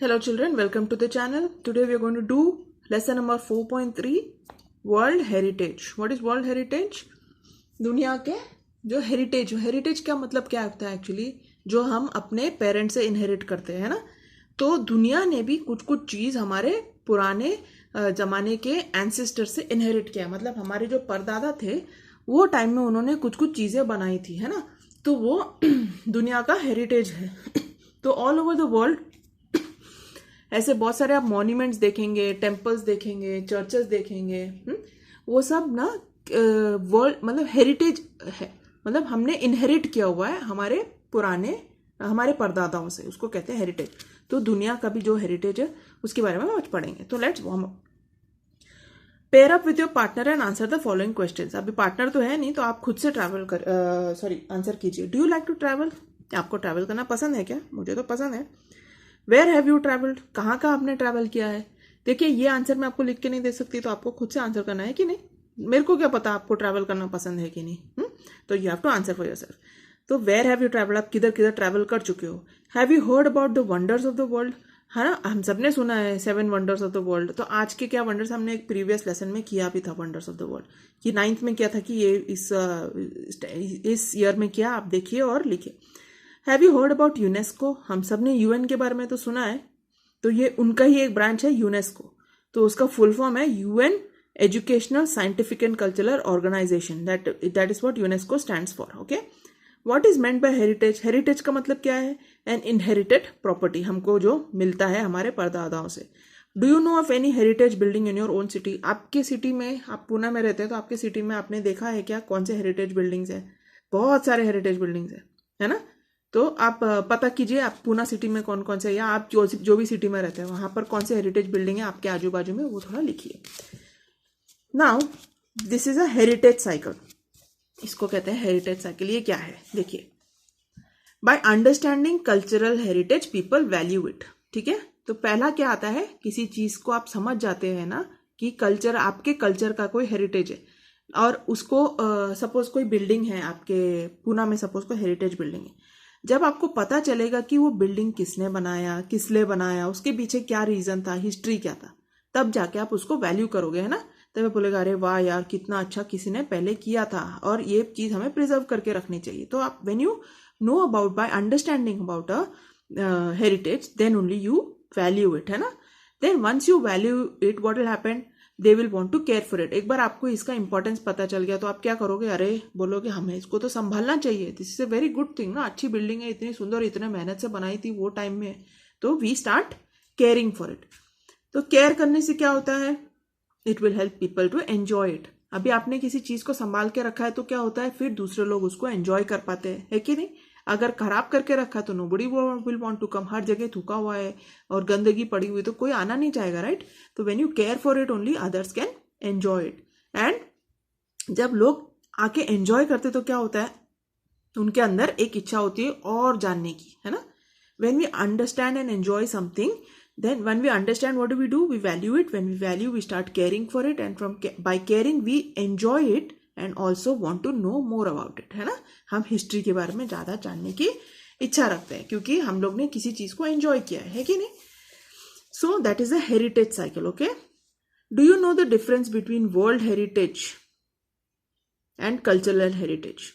Hello children, welcome to the channel. Today we are going to do lesson number 4.3 World Heritage. What is World Heritage? दुनिया के जो heritage क्या मतलब क्या होता है एक्चुअली, जो हम अपने पेरेंट्स से इनहेरिट करते हैं ना. तो दुनिया ने भी कुछ कुछ चीज़ हमारे पुराने ज़माने के एंसेस्टर से इनहेरिट किया. मतलब हमारे जो परदादा थे वो टाइम में उन्होंने कुछ कुछ चीज़ें बनाई थी, है ना. तो वो दुनिया का हेरिटेज है. तो ऑल ओवर द वर्ल्ड ऐसे बहुत सारे आप मॉन्यूमेंट्स देखेंगे, टेम्पल्स देखेंगे, चर्चेस देखेंगे. वो सब ना वर्ल्ड मतलब हेरिटेज है. मतलब हमने इनहेरिट किया हुआ है हमारे परदादाओं से, उसको कहते हैं हेरिटेज. तो दुनिया का भी जो हेरिटेज है उसके बारे में आज पढ़ेंगे. तो let's warm up. Pair up with your partner and answer the following questions. अभी पार्टनर तो है नहीं, तो आप खुद से आंसर कीजिए. Do you like to travel? आपको ट्रैवल करना पसंद है क्या? मुझे तो पसंद है. Where have you travelled? कहाँ आपने ट्रैवल किया है? देखिए, ये आंसर मैं आपको लिख के नहीं दे सकती, तो आपको खुद से आंसर करना है कि नहीं. मेरे को क्या पता आपको ट्रैवल करना पसंद है कि नहीं. तो you have to answer for yourself. तो वेयर हैव यू ट्रैवल्ड, आप किधर किधर ट्रैवल कर चुके हो. Have you heard about the wonders of the world? है ना, हम सबने सुना है 7 वंडर्स ऑफ द वर्ल्ड. तो आज के क्या वंडर्स, हमने एक प्रीवियस लेसन में किया भी था वंडर्स ऑफ द वर्ल्ड, कि 9th में किया था, कि ये इस ईयर में किया. आप देखिए और लिखिए. Have you heard about UNESCO? हम सब ने यूएन के बारे में तो सुना है. तो ये उनका ही एक ब्रांच है यूनेस्को. तो उसका फुल फॉर्म है UN educational scientific and cultural organisation. That is what UNESCO stands for. Okay. What is meant by heritage? Heritage का मतलब क्या है? एन इनहेरिटेड प्रॉपर्टी, हमको जो मिलता है हमारे परदादाओं से. Do you no of any heritage building in your own city? आपके सिटी में, आप पुणे में रहते हैं, तो आपके सिटी में आपने देखा है क्या कौन से हेरिटेज बिल्डिंग्स है? बहुत सारे हेरिटेज बिल्डिंग्स है ना. तो आप पता कीजिए आप पूना सिटी में कौन कौन से, या आप जो भी सिटी में रहते हैं वहां पर कौन से हेरिटेज बिल्डिंग है आपके आजू बाजू में, वो थोड़ा लिखिए. Now this is a heritage cycle. इसको कहते हैं हेरिटेज साइकिल. ये क्या है देखिए. By understanding cultural heritage people value it. ठीक है. तो पहला क्या आता है, किसी चीज को आप समझ जाते हैं ना कि कल्चर, आपके कल्चर का कोई हेरिटेज है, और उसको सपोज कोई बिल्डिंग है आपके पूना में, सपोज कोई हेरिटेज बिल्डिंग है. जब आपको पता चलेगा कि वो बिल्डिंग किसने बनाया, किस लिए बनाया, उसके पीछे क्या रीजन था, हिस्ट्री क्या था, तब जाके आप उसको वैल्यू करोगे, है ना. तब आप बोलेगा अरे वाह यार, कितना अच्छा किसी ने पहले किया था, और ये चीज हमें प्रिजर्व करके रखनी चाहिए. तो आप when you know about, by understanding about a heritage, then only you value it, है ना. Then once you value it, what will happen, they will want to care for it. एक बार आपको इसका इंपॉर्टेंस पता चल गया तो आप क्या करोगे, अरे बोलोगे हमें इसको तो संभालना चाहिए. This is a very good thing ना, अच्छी बिल्डिंग है, इतनी सुंदर, इतने मेहनत से बनाई थी वो टाइम में, तो we start caring for it. तो केयर करने से क्या होता है, it will help people to enjoy it. अभी आपने किसी चीज को संभाल के रखा है तो क्या होता है, फिर दूसरे लोग उसको एंजॉय कर पाते हैं, है कि नहीं. अगर खराब करके रखा तो nobody will want to come. हर जगह थूका हुआ है और गंदगी पड़ी हुई, तो कोई आना नहीं चाहेगा, राइट. तो when you care for it only others can enjoy it. And जब लोग आके एंजॉय करते तो क्या होता है, उनके अंदर एक इच्छा होती है और जानने की, है ना. When we understand and enjoy something, then when we understand, what do? We value it. When we value, we start caring for it, and by caring we enjoy it and also want to know more about it, है ना. हम history के बारे में ज्यादा जानने की इच्छा रखते हैं क्योंकि हम लोग ने किसी चीज को एंजॉय किया है कि नहीं. So that is a heritage cycle. Okay. Do you know the difference between world heritage and cultural heritage?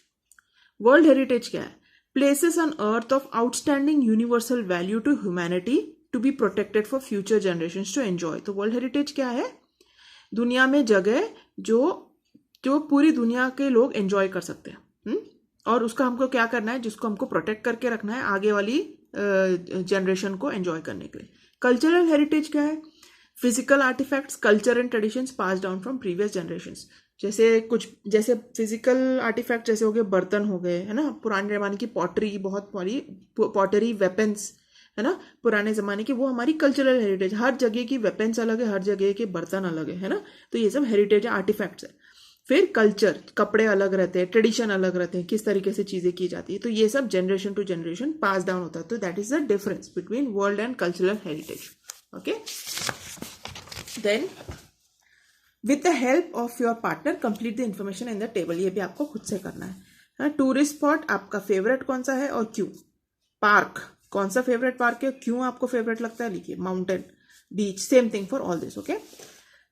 World heritage क्या है? Places on earth of outstanding universal value to humanity to be protected for future generations to enjoy. तो world heritage क्या है? दुनिया में जगह जो पूरी दुनिया के लोग एंजॉय कर सकते हैं, और उसका हमको क्या करना है, जिसको हमको प्रोटेक्ट करके रखना है आगे वाली जनरेशन को एंजॉय करने के लिए. कल्चरल हेरिटेज क्या है? Physical artifacts, culture and traditions pass down from previous generations. जैसे फिजिकल आर्टिफैक्ट जैसे हो गए, बर्तन हो गए, है ना, पुराने जमाने की पॉटरी, बहुत बड़ी पॉटरी, वेपन्स, है ना, पुराने जमाने की, वो हमारी कल्चरल हेरिटेज. हर जगह की वेपन्स अलग है, हर जगह के बर्तन अलग है ना. तो ये सब हेरिटेज है, आर्टिफैक्ट्स है. फिर कल्चर, कपड़े अलग रहते हैं, ट्रेडिशन अलग रहते हैं, किस तरीके से चीजें की जाती है, तो ये सब generation to generation pass down होता है. तो that is the difference between world and cultural heritage. Okay. Then with the help of your partner complete the information in the table. ये भी आपको खुद से करना है. टूरिस्ट स्पॉट आपका फेवरेट कौन सा है और क्यों? पार्क, कौन सा फेवरेट पार्क है, क्यों आपको फेवरेट लगता है, लिखिए. Mountain, beach, same thing for all this. Okay.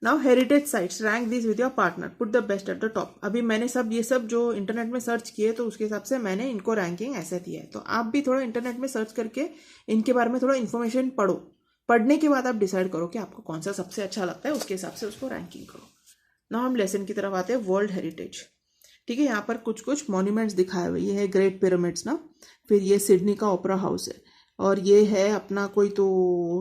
Now heritage sites, rank this with your partner, put the best at the top. अभी मैंने ये सब जो इंटरनेट में सर्च किए तो उसके हिसाब से मैंने इनको रैंकिंग ऐसे दिया है. तो आप भी थोड़ा इंटरनेट में सर्च करके इनके बारे में थोड़ा इन्फॉर्मेशन पढ़ो. पढ़ने के बाद आप डिसाइड करो कि आपको कौन सा सबसे अच्छा लगता है, उसके हिसाब से उसको रैंकिंग करो. ना हम लेसन की तरफ आते हैं. World heritage. ठीक है, यहाँ पर कुछ कुछ मॉन्यूमेंट्स दिखाए हुए. ये है ग्रेट पिरामिड्स ना, फिर ये सिडनी का ओपेरा हाउस है, और ये है अपना कोई तो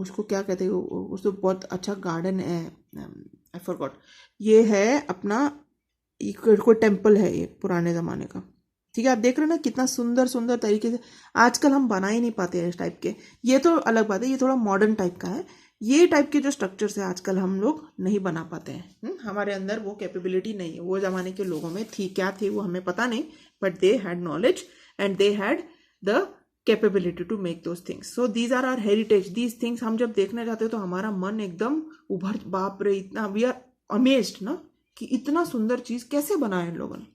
उसको क्या कहते हैं, उसको बहुत अच्छा गार्डन है, आई फॉरगॉट. ये है अपना कोई टेम्पल है, ये पुराने ज़माने का. ठीक है, आप देख रहे हैं ना कितना सुंदर सुंदर तरीके से. आजकल हम बना ही नहीं पाते हैं इस टाइप के. ये तो अलग बात है, ये थोड़ा मॉडर्न टाइप का है. ये टाइप के जो स्ट्रक्चर्स है आजकल हम लोग नहीं बना पाते हैं. हमारे अंदर वो कैपेबिलिटी नहीं है. वो ज़माने के लोगों में थी, क्या थी वो हमें पता नहीं, but they had knowledge and they had the capability to make those things. So these are our heritage. These things हम जब देखने जाते हैं तो हमारा मन एकदम उभर, बाप रे, इतना वी आर अमेज्ड ना कि इतना सुंदर चीज कैसे बनाया इन लोगों ने.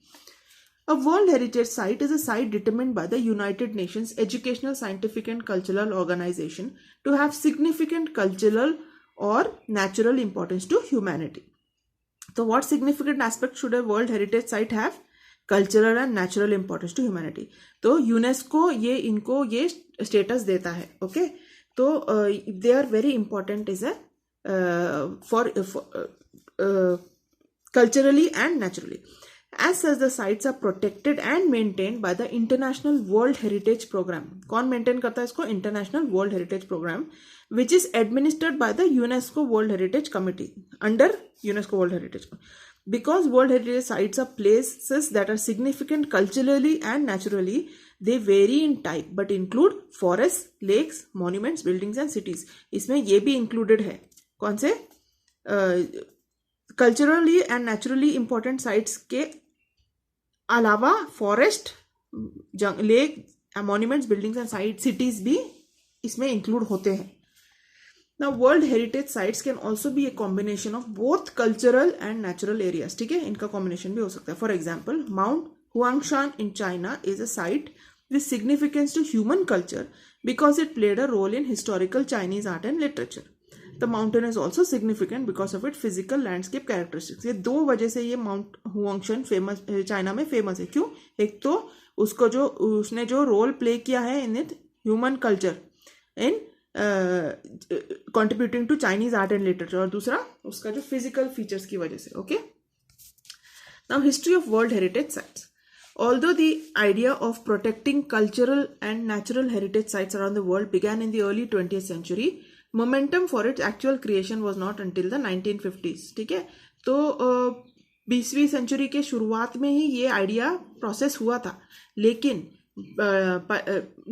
A World Heritage Site is a site determined by the United Nations Educational, Scientific and Cultural Organization to have significant cultural or natural importance to humanity. So what significant aspect should a World Heritage Site have? Cultural and natural importance to humanity. तो UNESCO ये इनको ये status देता है. Okay, तो they are very important is a for culturally and naturally. As such, the sites are protected and maintained by the International World Heritage Program. कौन maintain करता है इसको? International World Heritage Program, which is administered by the UNESCO World Heritage Committee under UNESCO World Heritage. Because World Heritage sites are places that are significant culturally and naturally, they vary in type but include forests, lakes, monuments, buildings and cities. इसमें ये भी included है. कौन से? Culturally and naturally important sites के अलावा forest, lake, monuments, buildings and site, cities भी इसमें इंक्लूड होते हैं. Now world heritage sites can also be a combination of both cultural and natural areas. ठीक है, इनका कॉम्बिनेशन भी हो सकता है. For example, mount Huangshan in China is a site with significance to human culture because it played a role in historical Chinese art and literature. The mountain is also significant because of its physical landscape characteristics. ये दो वजह से ये mount Huangshan famous, China में famous है. क्यों? एक तो उसने जो रोल प्ले किया है in it human culture in contributing to Chinese art and literature, और दूसरा उसका जो फिजिकल फीचर्स की वजह से. Okay, now history of world heritage sites. Although the idea of protecting cultural and natural heritage sites around the world began in the early 20th century, momentum for its actual creation was not until the 1950s. ठीक है, तो 20वीं century के शुरुआत में ही ये idea process हुआ था, लेकिन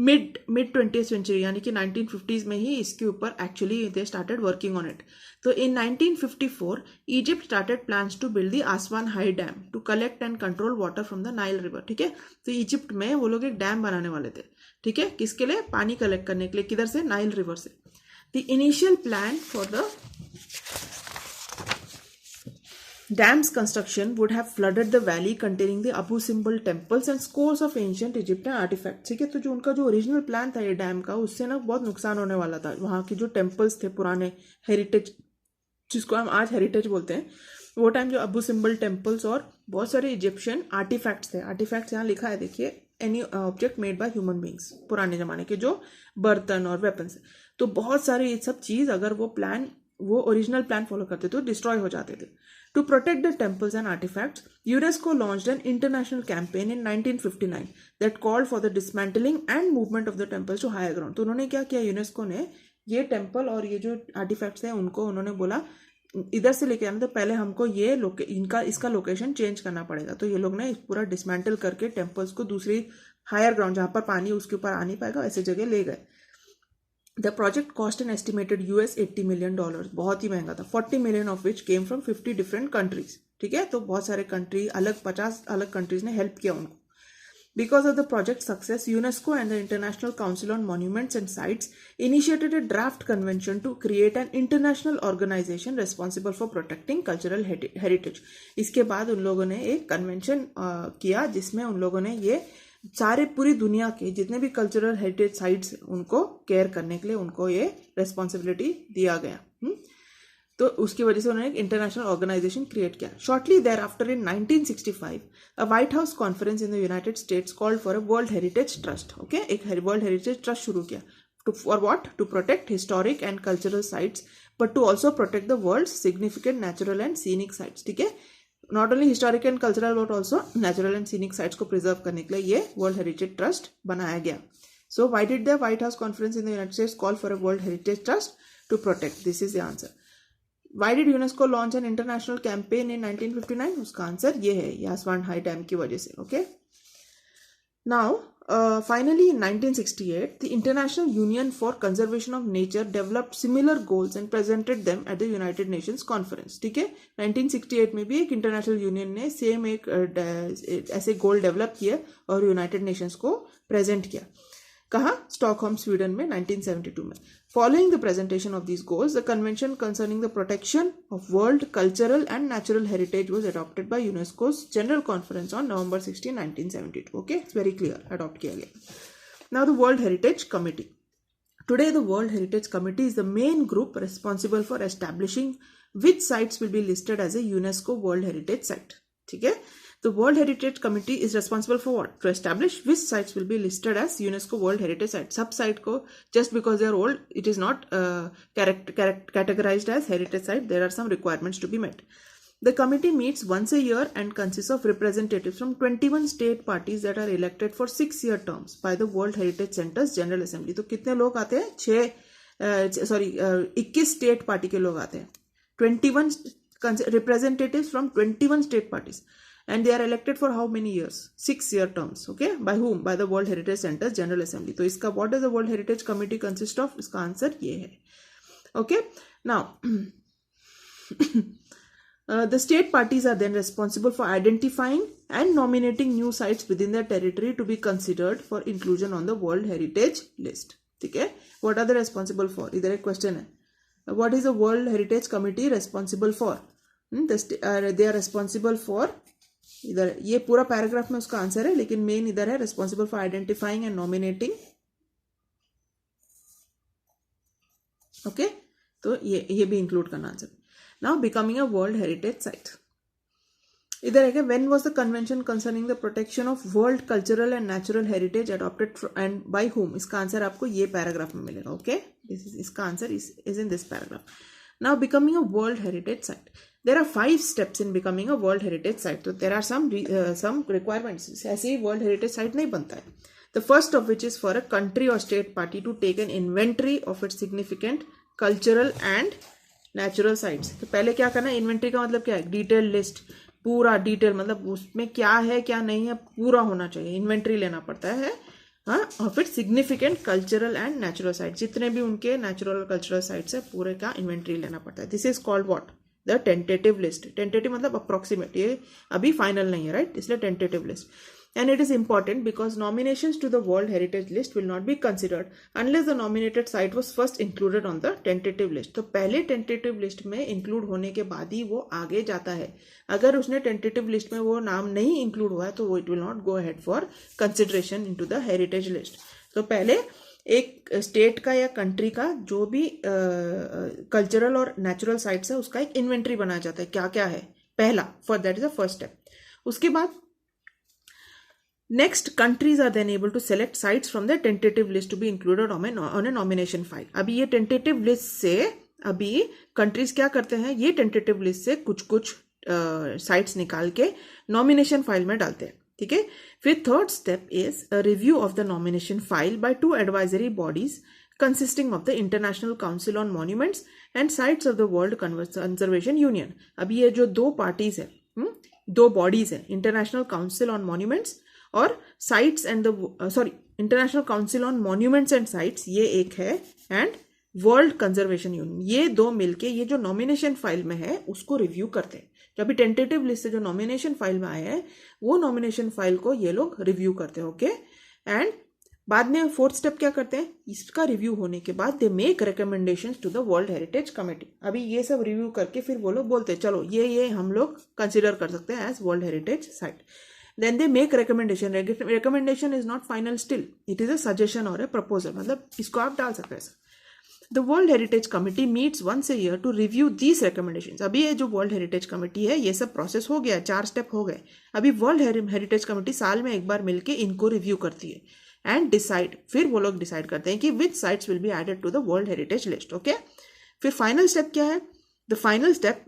मिड 20th सेंचुरी यानी कि 1950s में ही इसके ऊपर actually they started working on it. तो in 1954 Egypt started plans to build the Aswan high dam to collect and control water from the Nile river. ठीक है, तो इजिप्ट में वो लोग एक डैम बनाने वाले थे. ठीक है, किसके लिए? पानी कलेक्ट करने के लिए. किधर से? नाइल रिवर से. The initial plan for the Dam's construction would have flooded the valley containing the Abu Simbel temples and scores of ancient Egyptian artifacts. ठीक है, तो जो उनका जो ओरिजिनल प्लान था ये डैम का, उससे ना बहुत नुकसान होने वाला था. वहाँ के जो टेम्पल्स थे पुराने हेरिटेज, जिसको हम आज हेरिटेज बोलते हैं, वो टाइम जो अबू सिम्बल टेम्पल्स और बहुत सारे इजिप्शियन आर्टिफैक्ट्स थे. आर्टिफैक्ट्स यहाँ लिखा है, देखिए, any object made by human beings, पुराने जमाने के जो बर्तन और वेपन्स. तो बहुत सारे ये सब चीज़ अगर वो ओरिजिनल प्लान फॉलो करते तो डिस्ट्रॉय हो जाते थे. To protect the temples and artifacts, UNESCO launched an international campaign in 1959 that called for the dismantling and movement of the temples to higher ground. तो उन्होंने क्या किया, यूनेस्को ने ये टेम्पल और ये जो आर्टिफैक्ट्स हैं उनको उन्होंने बोला इधर से लेके आना, तो पहले हमको ये इसका लोकेशन चेंज करना पड़ेगा. तो ये लोग ने पूरा डिसमेंटल करके टेम्पल्स को दूसरी हायर ग्राउंड, जहाँ पर पानी उसके ऊपर आ नहीं पाएगा, ऐसे जगह ले गए. The project cost an estimated $80 million. बहुत ही महंगा था. 40 million of which came from 50 different countries. ठीक है, तो बहुत सारे कंट्री, 50 अलग कंट्रीज ने हेल्प किया उनको. Because of the project's success, UNESCO and the International Council on Monuments and Sites initiated a draft convention to create an international organization responsible for protecting cultural heritage. इसके बाद उन लोगों ने एक कन्वेंशन किया जिसमें उन लोगों ने ये सारे पूरी दुनिया के जितने भी कल्चरल हेरिटेज साइट्स उनको केयर करने के लिए उनको ये रेस्पॉन्सिबिलिटी दिया गया। तो उसकी वजह से उन्होंने एक इंटरनेशनल ऑर्गेनाइजेशन क्रिएट किया। Shortly there after in 1965 a White House conference in the United States called for a world heritage trust. Okay, एक वर्ल्ड हेरिटेज ट्रस्ट शुरू किया। For what? To protect historic and cultural sites but to also protect the world significant natural and scenic sites. ठीक है, not only historic and cultural but also natural and scenic sites को preserve करने के लिए ये world heritage trust बनाया गया। So why did the White House conference in the United States call for a world heritage trust? To protect. This is the answer. Why did UNESCO launch an international campaign in 1959? उसका answer ये है, यासवान high dam की वजह से। Okay, now finally in 1968 the International Union for Conservation of Nature developed similar goals and presented them at the United Nations Conference। ठीक है, 1968 में भी एक इंटरनेशनल यूनियन ने सेम एक ऐसे गोल डेवलप किए और यूनाइटेड नेशंस को प्रेजेंट किया। कहाँ? स्टॉकहोम, स्वीडन में 1972 में। Following the presentation of these goals, the convention concerning the protection of world cultural and natural heritage was adopted by UNESCO's General Conference on November 16, 1972. Okay, it's very clear. Adopt किया गया। Now the World Heritage Committee. Today, the World Heritage Committee is the main group responsible for establishing which sites will be listed as a UNESCO World Heritage Site. ठीक है, the World Heritage Committee is responsible for what? To establish which sites will be listed as UNESCO World Heritage Site. सब site को just because they are old, it is not categorized as heritage site. There are some requirements to be met. The committee meets once a year and consists of representatives from 21 state parties that are elected for 6-year terms by the World Heritage Center's General Assembly. तो कितने लोग आते हैं? 21 state party के लोग आते हैं। 21 representatives from 21 state parties. And they are elected for how many years? 6-year terms. Okay, by whom? By the World Heritage Center's General Assembly. तो इसका what does the World Heritage Committee consist of? इसका answer ये है। Okay, now the state parties are then responsible for identifying and nominating new sites within their territory to be considered for inclusion on the World Heritage List. ठीक है, what are they responsible for? इधर एक question है, what is the World Heritage Committee responsible for? They are responsible for, इधर ये पूरा paragraph में उसका आंसर है, लेकिन मेन इधर है responsible for identifying and nominating. Okay, तो ये भी इंक्लूड करना answer. Now becoming a world heritage site, इधर है when was the convention concerning the protection of world cultural and natural heritage adopted and by whom? इसका answer आपको ये paragraph में मिलेगा। ओके, इसका answer is in this paragraph. Now becoming a World Heritage Site. There are 5 steps in becoming a World Heritage Site. So there are some requirements. ऐसे ही World Heritage Site नहीं बनता है। The first of which is for a country or state party to take an inventory of its significant cultural and natural sites. तो पहले क्या करना है? Inventory का मतलब क्या है? Detailed list, पूरा डिटेल, मतलब उसमें क्या है क्या नहीं है पूरा होना चाहिए। इन्वेंट्री लेना पड़ता है और फिर significant cultural and natural site, जितने भी उनके नेचुरल और कल्चरल साइट्स है पूरे का इन्वेंट्री लेना पड़ता है। This is called what? The tentative list. Tentative मतलब अप्रोक्सीमेट, ये अभी फाइनल नहीं है, राइट? इसलिए tentative list. And it is important because nominations to the World Heritage List will not be considered unless the nominated site was first included on the tentative list. तो पहले tentative list में include होने के बाद ही वो आगे जाता है। अगर उसने tentative list में वो नाम नहीं include हुआ है तो it will not go ahead for consideration into the heritage list. तो पहले एक स्टेट का या कंट्री का जो भी कल्चरल और नेचुरल साइट्स है उसका एक इन्वेंट्री बनाया जाता है, क्या क्या है पहला, for that is the first step. उसके बाद next countries are then able to select sites from the tentative list to be included on a nomination file. अभी ये tentative list से अभी countries क्या करते हैं, ये tentative list से कुछ कुछ sites निकाल के nomination file में डालते हैं, ठीक है। फिर third step is a review of the nomination file by 2 advisory bodies consisting of the International Council on Monuments and Sites of the World Conservation Union. अभी ये जो 2 parties है, 2 bodies है, International Council on Monuments और sites and international council on monuments and sites, ये एक है, and world conservation union, ये 2 मिलके ये जो नॉमिनेशन फाइल में है उसको रिव्यू करते हैं। जो अभी टेंटेटिव लिस्ट से जो नॉमिनेशन फाइल में आया है वो नॉमिनेशन फाइल को ये लोग रिव्यू करते हैं, ओके। एंड बाद में 4th स्टेप क्या करते हैं, इसका रिव्यू होने के बाद they make recommendations to the world heritage committee. अभी ये सब रिव्यू करके फिर वो लोग बोलते हैं चलो ये हम लोग कंसिडर कर सकते हैं as world heritage site. then they make recommendation. Recommendation is not final still, it is a suggestion or a proposal, मतलब इसको आप डाल सकते हैं. The World Heritage Committee meets once a year to review these recommendations. अभी ये जो World Heritage Committee है ये सब प्रोसेस हो गया, 4 स्टेप हो गए. अभी World Heritage Committee साल में एक बार मिलके इनको रिव्यू करती है एंड डिसाइड, फिर वो लोग डिसाइड करते हैं कि which sites will be added to the world heritage list. Okay, फिर फाइनल स्टेप क्या है? द फाइनल स्टेप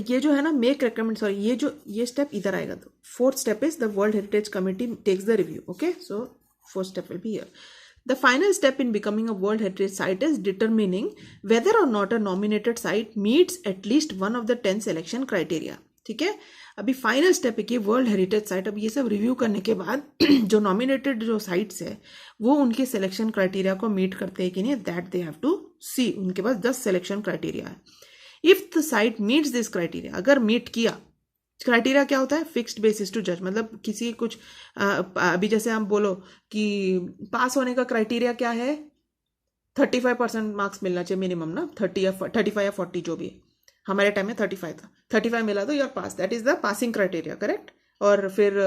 ये जो है ना मेक रेकमेंड, सॉरी ये स्टेप इधर आएगा. तो fourth step is the world heritage committee takes the review. Okay, so fourth step will be here. The final step in becoming a World Heritage Site is determining whether or not a nominated site meets at least one of the 10 selection criteria. ठीक है, अभी final step है कि world heritage site, अब ये सब review करने के बाद जो नॉमिनेटेड जो साइट्स है वो उनके सिलेक्शन क्राइटेरिया को मीट करते हैं कि नहीं, दैट दे हैव टू सी. उनके पास 10 सिलेक्शन क्राइटेरिया है. If the site meets this criteria, अगर मीट किया, क्राइटेरिया क्या होता है? फिक्स्ड बेसिस टू जज, मतलब किसी कुछ अभी जैसे हम बोलो कि पास होने का क्राइटेरिया क्या है, 35% मार्क्स मिलना चाहिए मिनिमम ना, 35 या 40 जो भी है. हमारे टाइम में 35 था, 35 मिला तो you're pass, that is the passing criteria, correct. और फिर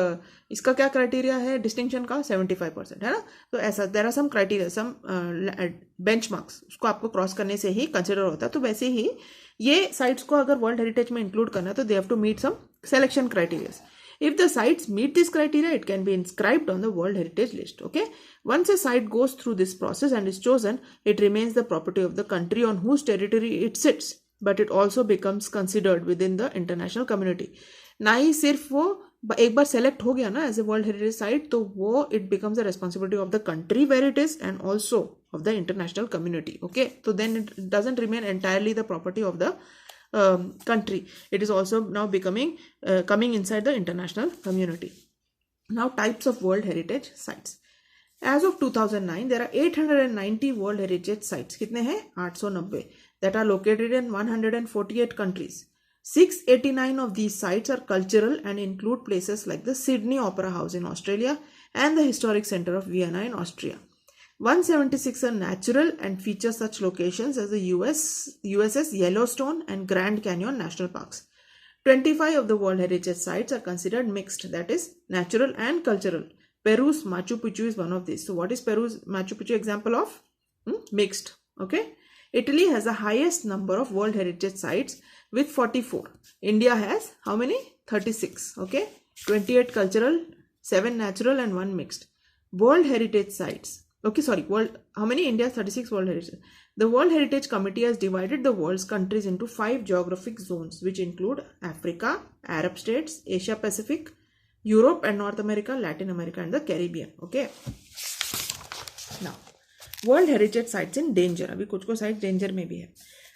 इसका क्या क्राइटेरिया है डिस्टिंक्शन का? 75% है ना. तो ऐसा there are some criteria, some benchmarks, उसको आपको क्रॉस करने से ही कंसिडर होता है. तो वैसे ही ये साइट्स को अगर वर्ल्ड हेरिटेज में इंक्लूड करना है तो they have to meet some selection criteria. If the sites meet this criteria, it can be inscribed on the World Heritage List. Okay. Once a site goes through this process and is chosen, it remains the property of the country on whose territory it sits, but it also becomes considered within the international community. ना ही सिर्फ वो एक बार select हो गया ना as a world heritage site, तो वो it becomes the responsibility of the country where it is and also of the international community. Okay, तो then it doesn't remain entirely the property of the country. It is also now coming inside the international community. Now, types of World Heritage Sites. As of 2009, there are 890 World Heritage Sites. कितने हैं? 890. That are located in 148 countries. 689 of these sites are cultural and include places like the Sydney Opera House in Australia and the Historic Center of Vienna in Austria. 176 are natural and feature such locations as the USS Yellowstone and Grand Canyon National Parks. 25 of the World Heritage Sites are considered mixed, that is natural and cultural. Peru's Machu Picchu is one of these. So what is Peru's Machu Picchu example of? Mixed. Okay. Italy has the highest number of World Heritage Sites with 44. India has how many? 36. Okay. 28 cultural, 7 natural and 1 mixed. World Heritage Sites. Okay, sorry, how many? India has 36 World Heritage. The World Heritage Committee has divided the world's countries into 5 geographic zones, which include Africa, Arab states, Asia Pacific, Europe and North America, Latin America and the Caribbean. Okay. Now, World Heritage Sites in danger. अभी कुछ sites danger में भी है.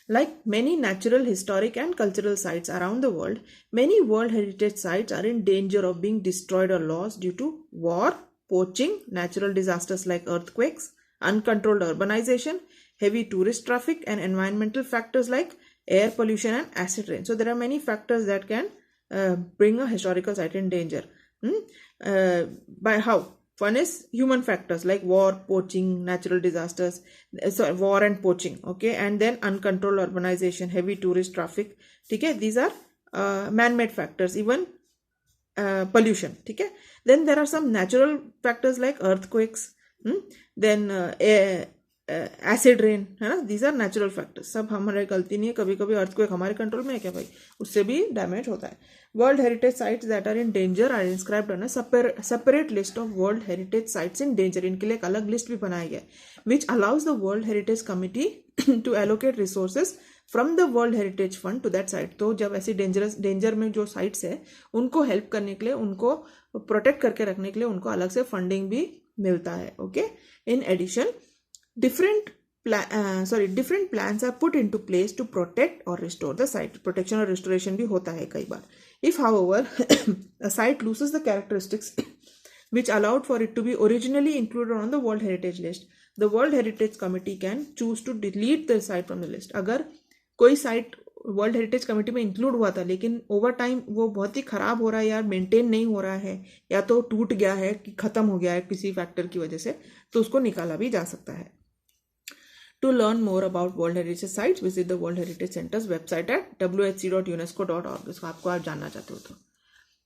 Like many natural, historic and cultural sites around the world, many World Heritage Sites are in danger of being destroyed or lost due to war, poaching, natural disasters like earthquakes, uncontrolled urbanization, heavy tourist traffic, and environmental factors like air pollution and acid rain. So there are many factors that can bring a historical site in danger. By how? One is human factors like war, poaching, natural disasters, war and poaching, okay, and then uncontrolled urbanization, heavy tourist traffic. Okay, these are man-made factors, even pollution. Okay, then there are some natural factors like earthquakes, then acid rain, है ना, these are natural factors. सब हमारे गलती नहीं है, कभी कभी earthquake हमारे कंट्रोल में है क्या भाई, उससे भी डैमेज होता है. World Heritage Sites that are in danger are inscribed on a separate list of World Heritage Sites in danger. इनके लिए एक अलग लिस्ट भी बनाया गया है, which allows the World Heritage Committee to allocate resources from the World Heritage Fund to that site. तो जब ऐसी डेंजर में जो साइट्स है उनको हेल्प करने के लिए, उनको प्रोटेक्ट करके रखने के लिए उनको अलग से फंडिंग भी मिलता है. Okay, in addition different plans are put into place to protect or restore the site. Protection और restoration भी होता है कई बार. If however a site loses the characteristics which allowed for it to be originally included on the World Heritage List, the World Heritage Committee can choose to delete the site from the list. अगर कोई site world heritage committee में include हुआ था लेकिन over time वो बहुत ही खराब हो रहा है, यार मेंटेन नहीं हो रहा है, या तो टूट गया है कि खत्म हो गया है किसी फैक्टर की वजह से, तो उसको निकाला भी जा सकता है. To learn more about World Heritage Sites, visit the World Heritage Center's website at whc.unesco.org. इसको आपको आप जानना चाहते हो तो.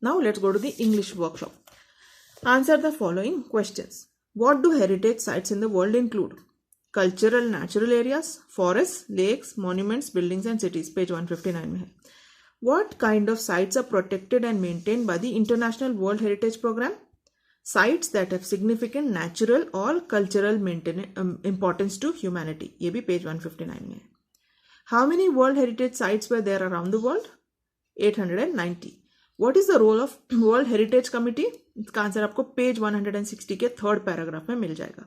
Now let's go to the English workshop. Answer the following questions. What do heritage sites in the world include? Cultural natural areas, forests, lakes, monuments, buildings and cities. Page 159 में है. What kind of sites are protected and maintained by the International World Heritage Program? Sites that have significant natural or cultural importance to humanity. ये भी page 159 में है. How many World Heritage sites were there around the world? 890. What is the role of World Heritage Committee? इसका answer आपको page 160 के third paragraph में मिल जाएगा.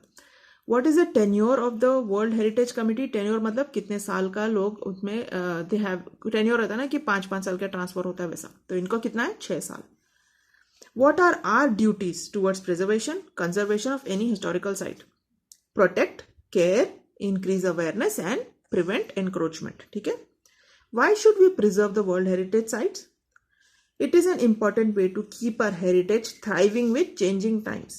What is the tenure of the World Heritage Committee? Tenure मतलब कितने साल का लोग उसमें they have tenure रहता है ना कि 5-5 साल का ट्रांसफर होता है वैसा. तो इनको कितना है? 6 साल. What are our duties towards preservation, conservation of any historical site? Protect, care, increase awareness and prevent encroachment. ठीक है? Why should we preserve the World Heritage Sites? It is an important way to keep our heritage thriving with changing times.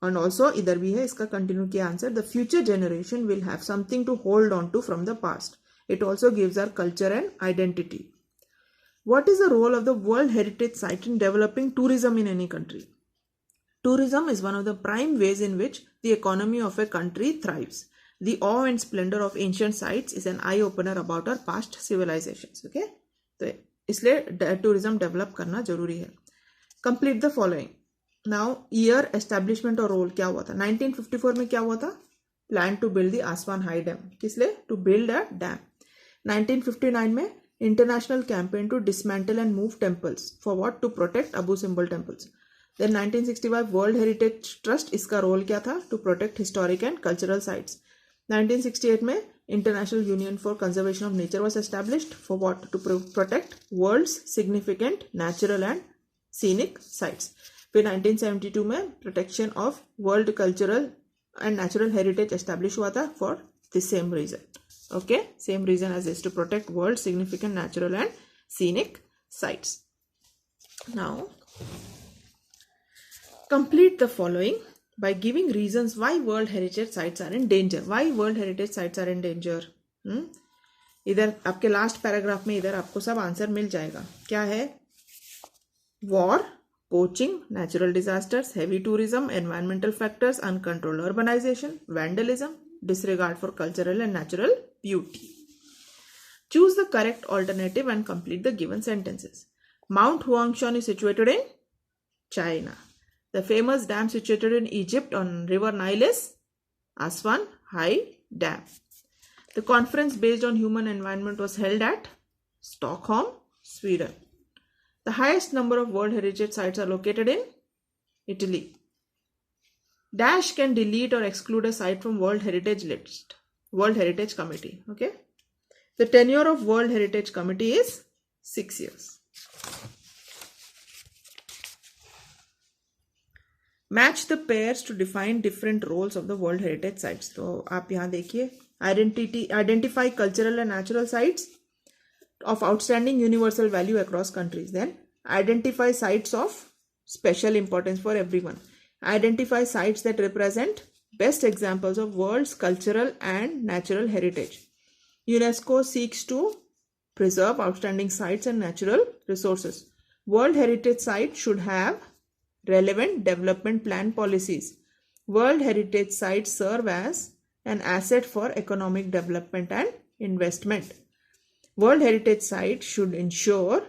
And also, इधर भी है इसका continue किया answer. The future generation will have something to hold on to from the past. It also gives our culture and identity. What is the role of the World Heritage Site in developing tourism in any country? Tourism is one of the prime ways in which the economy of a country thrives. The awe and splendor of ancient sites is an eye-opener about our past civilizations. Okay? तो इसलिए tourism develop करना जरूरी है. Complete the following. Now year, establishment और role क्या हुआ था? 1954 में क्या हुआ था? Plan to build the Aswan high dam. किस लिए? To build a dam. 1959 में international campaign to dismantle and move temples. For what? To protect Abu Simbel temples. Then 1965 world heritage trust. इसका रोल क्या था? To protect historic and cultural sites. 1968 में International Union for Conservation of Nature was established. For what? To protect world's significant natural and scenic sites. फिर 1972 में Protection of World Cultural and Natural Heritage established हुआ था for the same reason. Okay, same reason as this, to protect world's significant natural and scenic sites. Now, complete the following by giving reasons why World Heritage Sites are in danger. Why World Heritage Sites are in danger? इधर आपके last paragraph में इधर आपको सब answer मिल जाएगा. क्या है? War, poaching, natural disasters, heavy tourism, environmental factors, uncontrolled urbanization, vandalism, disregard for cultural and natural beauty. Choose the correct alternative and complete the given sentences. Mount Huangshan is situated in China. The famous dam situated in Egypt on River Nile is Aswan High Dam. The conference based on human environment was held at Stockholm, Sweden. The highest number of World Heritage Sites are located in Italy. Dash can delete or exclude a site from World Heritage list. World Heritage Committee. Okay. The tenure of World Heritage Committee is 6 years. Match the pairs to define different roles of the World Heritage Sites. तो आप यहाँ देखिए, identify cultural and natural sites of outstanding universal value across countries. Then identify sites of special importance for everyone. Identify sites that represent best examples of world's cultural and natural heritage. UNESCO seeks to preserve outstanding sites and natural resources. World Heritage Sites should have relevant development plan policies. World Heritage Sites serve as an asset for economic development and investment. World Heritage Sites should ensure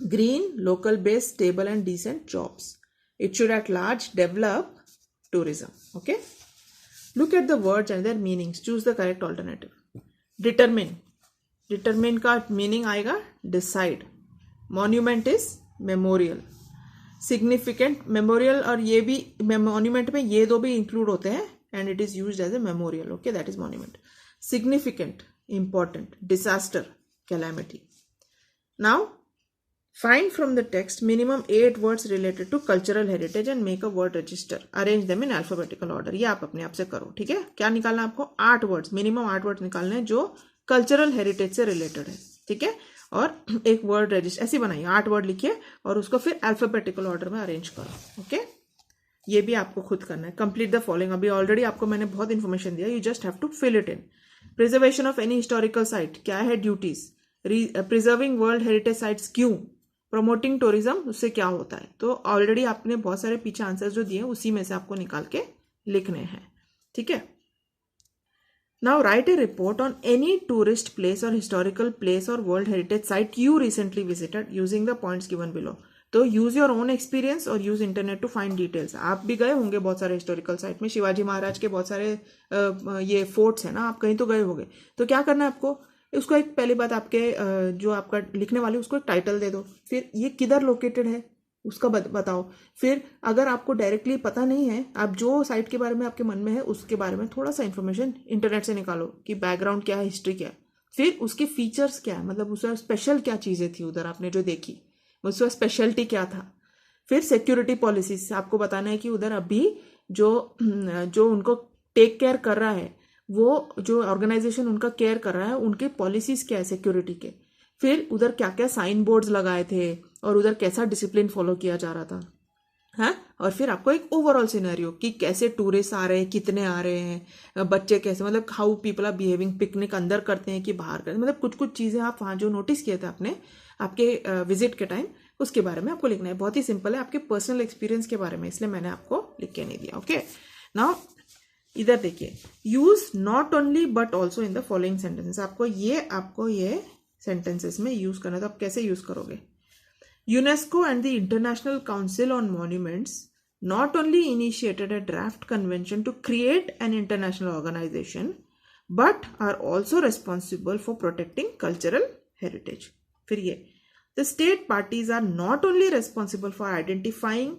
green, local-based, stable and decent jobs. It should at large develop tourism. Okay? Look at the words and their meanings. Choose the correct alternative. Determine. Determine का meaning आएगा decide. Monument is memorial. Significant, memorial और ये भी monument में ये दो भी include होते हैं and it is used as a memorial. Okay, that is monument. Significant, important. Disaster, calamity. Now find from the text minimum 8 words related to cultural heritage and make a word register. Arrange them in alphabetical order. ये आप अपने आप से करो. ठीक है? क्या निकालना आपको? 8 वर्ड्स, मिनिमम 8 वर्ड्स निकालने हैं जो कल्चरल हेरिटेज से रिलेटेड है. ठीक है? और एक वर्ड रजिस्टर ऐसी बनाइए, 8 वर्ड लिखिए और उसको फिर अल्फाबेटिकल ऑर्डर में अरेंज करो. ओके, ये भी आपको खुद करना है. Complete the following. अभी ऑलरेडी आपको मैंने बहुत इंफॉर्मेशन दिया, you just have to fill it in. Preservation of any historical site, क्या है duties? Preserving world heritage sites क्यों? प्रमोटिंग टूरिज्म, उससे क्या होता है? तो ऑलरेडी आपने बहुत सारे पीछे आंसर्स जो दिए उसी में से आपको निकाल के लिखने हैं, ठीक है। Now write a report on any tourist place और हिस्टोरिकल प्लेस और world heritage site you recently visited using the points given below. तो यूज योर ओन एक्सपीरियंस और use internet to find details. आप भी गए होंगे बहुत सारे हिस्टोरिकल साइट में, शिवाजी महाराज के बहुत सारे ये फोर्ट्स है ना, आप कहीं तो गए होंगे। तो क्या करना है आपको, उसको एक पहली बात आपके जो आपका लिखने वाले उसको एक टाइटल दे दो, फिर ये किधर लोकेटेड है उसका बताओ। फिर अगर आपको डायरेक्टली पता नहीं है, आप जो साइट के बारे में आपके मन में है उसके बारे में थोड़ा सा इन्फॉर्मेशन इंटरनेट से निकालो कि बैकग्राउंड क्या है, हिस्ट्री क्या है, फिर उसके फीचर्स क्या है, मतलब उसका स्पेशल क्या चीज़ें थी उधर आपने जो देखी, उसका स्पेशलिटी क्या था। फिर सिक्योरिटी पॉलिसीज आपको बताना है कि उधर अभी जो उनको टेक केयर कर रहा है, वो जो ऑर्गेनाइजेशन उनका केयर कर रहा है, उनके पॉलिसीज क्या है सिक्योरिटी के। फिर उधर क्या क्या साइन बोर्ड्स लगाए थे और उधर कैसा डिसिप्लिन फॉलो किया जा रहा था, हाँ। और फिर आपको एक ओवरऑल सिनेरियो कि कैसे टूरिस्ट आ रहे हैं, कितने आ रहे हैं, बच्चे कैसे, मतलब how people are behaving, picnic अंदर करते हैं कि बाहर करते हैं, मतलब कुछ कुछ चीज़ें आप वहाँ जो नोटिस किए थे आपने आपके विजिट के टाइम, उसके बारे में आपको लिखना है। बहुत ही सिंपल है, आपके पर्सनल एक्सपीरियंस के बारे में, इसलिए मैंने आपको लिख के नहीं दिया। ओके, नाउ इधर देखिए, use not only but also in the following sentences. आपको ये सेंटेंसेस में यूज करना है। तो आप कैसे यूज करोगे? UNESCO and the International Council on Monuments not only initiated a draft convention to create an international organization, but are also responsible for protecting cultural heritage. फिर ये, the state parties are not only responsible for identifying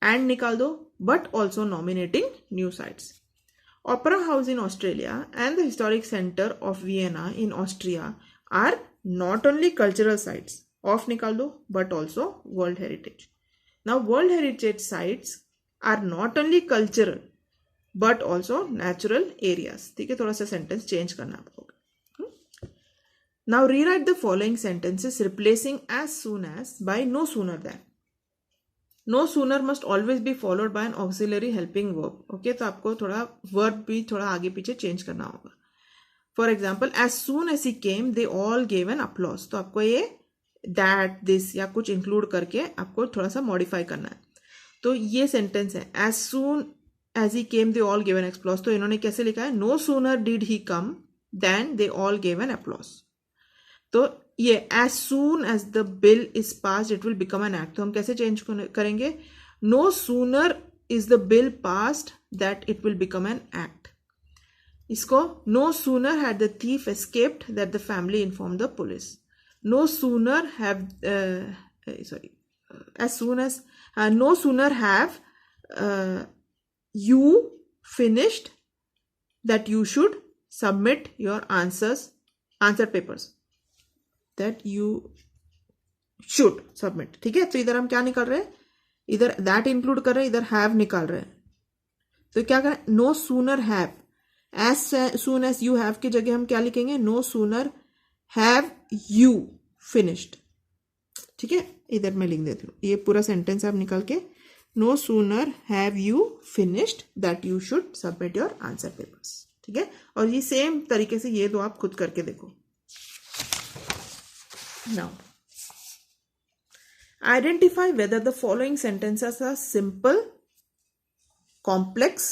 and निकाल दो, but also nominating new sites. Opera House in Australia and the Historic Center of Vienna in Austria are not only cultural sites, off निकाल दो, but also world heritage. Now world heritage sites are not only cultural but also natural areas. ठीक है, थोड़ा सा sentence change करना आपको। Now rewrite the following sentences replacing as soon as by no sooner than. No sooner must always be followed by an auxiliary helping verb. Okay, तो आपको थोड़ा verb भी थोड़ा आगे पीछे चेंज करना होगा। For example, as soon as he came they all gave an applause. तो आपको ये दैट, दिस या कुछ इंक्लूड करके आपको थोड़ा सा मॉडिफाई करना है। तो ये सेंटेंस है, as soon as he came they all give an applause. तो इन्होंने कैसे लिखा है? No sooner did he come then they all give an applause. तो ये as soon as the bill is passed it will become an act. तो हम कैसे चेंज करेंगे? No sooner is the bill passed that it will become an act. इसको no sooner had the thief escaped that the family inform the police. No sooner have no sooner have you finished that you should submit your answer papers that you should submit। ठीक है, तो इधर हम क्या निकाल रहे हैं? इधर that इंक्लूड कर रहे हैं, इधर have निकाल रहे हैं। तो क्या करें? no sooner have, as soon as you have की जगह हम क्या लिखेंगे? no sooner have you finished। ठीक है, इधर मैं लिख देती हूँ, ये पूरा सेंटेंस आप निकाल के, no sooner have you finished that you should submit your answer papers. ठीक है, और ये सेम तरीके से ये दो आप खुद करके देखो। Now identify whether the following sentences are simple, complex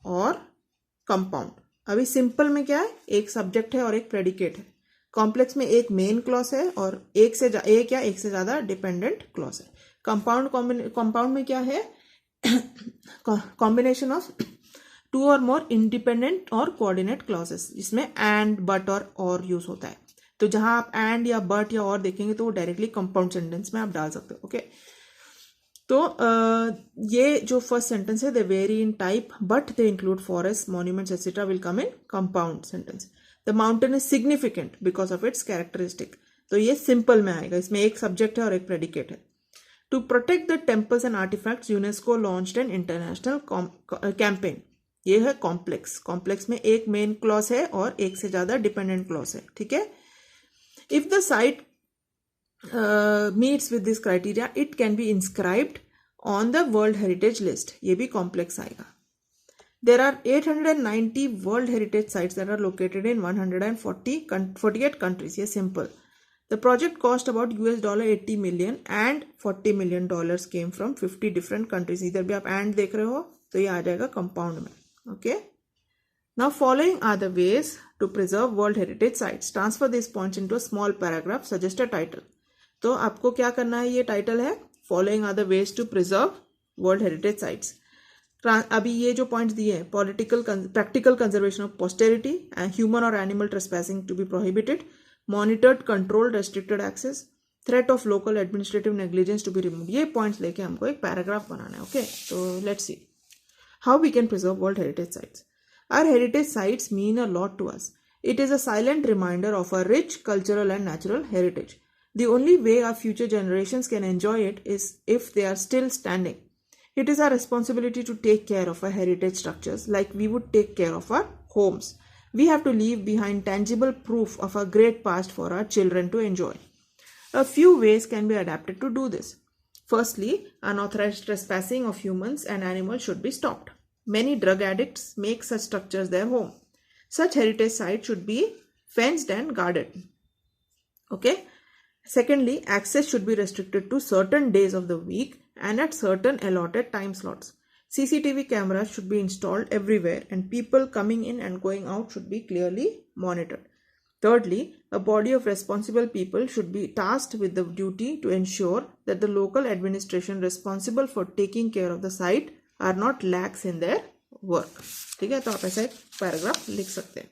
और कंपाउंड। अभी सिंपल में क्या है? एक सब्जेक्ट है और एक प्रेडिकेट है। कॉम्प्लेक्स में एक मेन क्लॉज है और एक या एक से ज्यादा डिपेंडेंट क्लॉज है। कंपाउंड में क्या है? कॉम्बिनेशन ऑफ टू और मोर इंडिपेंडेंट और कोऑर्डिनेट क्लॉजेस, जिसमें एंड, बट और यूज होता है। तो जहां आप एंड या बट या और देखेंगे तो वो डायरेक्टली कंपाउंड सेंटेंस में आप डाल सकते हो। ओके, तो ये जो फर्स्ट सेंटेंस है, they vary in type but they include forest, monuments etcetera will come in compound sentence. The mountain is significant because of its characteristic. तो ये सिंपल में आएगा, इसमें एक सब्जेक्ट है और एक प्रेडिकेट है। To protect the temples and artifacts UNESCO launched an international campaign. ये है कॉम्प्लेक्स। कॉम्प्लेक्स में एक मेन क्लॉज है और एक से ज्यादा डिपेंडेंट क्लॉज है। ठीक है, if the site meets with this criteria it can be inscribed on the world heritage list. ये भी कॉम्प्लेक्स आएगा। There are 890 World Heritage Sites that are located in 148 countries. ये simple. The project cost about $80 million and $40 million came from 50 different countries. इधर भी आप and देख रहे हो तो ये आ जाएगा compound में. Okay. Now following are the ways to preserve World Heritage Sites. Transfer these points into a small paragraph. Suggest a title. तो आपको क्या करना है, ये टाइटल है Following are the ways to preserve World Heritage Sites. अभी ये जो पॉइंट्स दिए हैं, practical conservation of posterity and human और animal trespassing to be prohibited, monitored controlled restricted access, threat of local administrative negligence to be remove. ये points लेके हमको एक पैराग्राफ बनाना है. ओके, तो let's see how we can preserve world heritage sites. Our heritage sites mean a lot to us. It is a silent reminder of a rich cultural and natural heritage. The only way our future generations can enjoy it is if they are still standing. It is our responsibility to take care of our heritage structures like we would take care of our homes. We have to leave behind tangible proof of our great past for our children to enjoy. A few ways can be adapted to do this. Firstly, unauthorized trespassing of humans and animals should be stopped. Many drug addicts make such structures their home. Such heritage sites should be fenced and guarded. Okay? Secondly, access should be restricted to certain days of the week and at certain allotted time slots. CCTV cameras should be installed everywhere and people coming in and going out should be clearly monitored. Thirdly, a body of responsible people should be tasked with the duty to ensure that the local administration responsible for taking care of the site are not lax in their work. ठीक है, तो आप ऐसा एक paragraph लिख सकते हैं.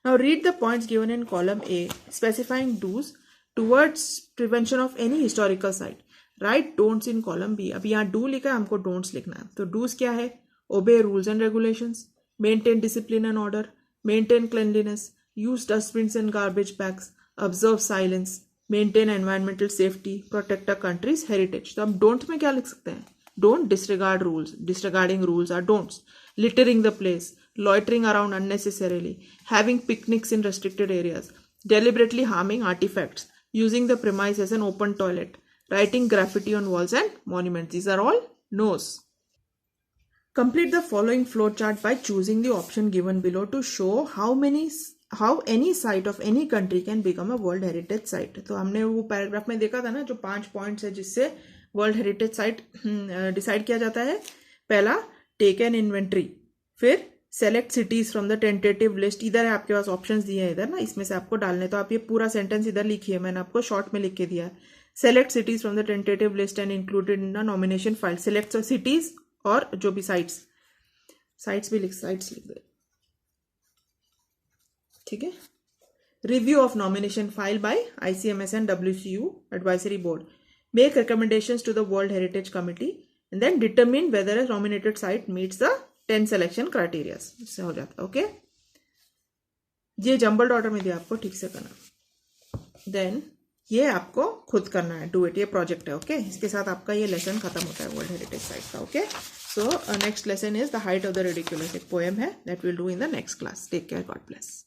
Now read the points given in column A specifying do's towards prevention of any historical site. Write don'ts in column B. अभी यहाँ do लिखा है, हमको don'ts लिखना है. तो do's क्या है? Obey rules and regulations, maintain discipline and order, maintain cleanliness, use dustbins and garbage bags, observe silence, maintain environmental safety, protect our country's heritage. तो हम don't में क्या लिख सकते हैं? Don't disregard rules. Disregarding rules are don'ts. Littering the place, loitering around unnecessarily, having picnics in restricted areas, deliberately harming artifacts, using the premise as an open toilet, writing graffiti on walls and monuments. These are all no's. Complete the following flowchart by choosing the option given below to show how any site of any country can become a World Heritage Site. तो हमने वो paragraph में देखा था ना, जो 5 points है जिससे वर्ल्ड हेरिटेज साइट डिसाइड किया जाता है. पहला, टेक एन इन्वेंट्री. फिर select cities from the tentative list. इधर है आपके पास ऑप्शंस दिए हैं इधर ना, इसमें से आपको डालने. तो आप ये पूरा सेंटेंस इधर लिखिए, मैंने आपको शॉर्ट में लिख के दिया है. Select cities from the tentative list and included in the nomination file. Select cities और जो भी साइट्स भी साइट्स लिख दे. ठीक है. Review of nomination file by ICMS and WCU advisory board. Make recommendations to the world heritage committee and then determine whether a nominated site meets the 10 selection criteria. इससे हो जाता है. ओके, ये जंबल्ड ऑर्डर में दिया आपको, ठीक से करना. देन ये आपको खुद करना है. Do it. ये प्रोजेक्ट है. ओके, इसके साथ आपका ये लेसन खत्म होता है वर्ल्ड हेरिटेज साइट का. Okay, so next lesson is the height of the ridiculous. एक पोएम है that will do in the next class. Take care. God bless.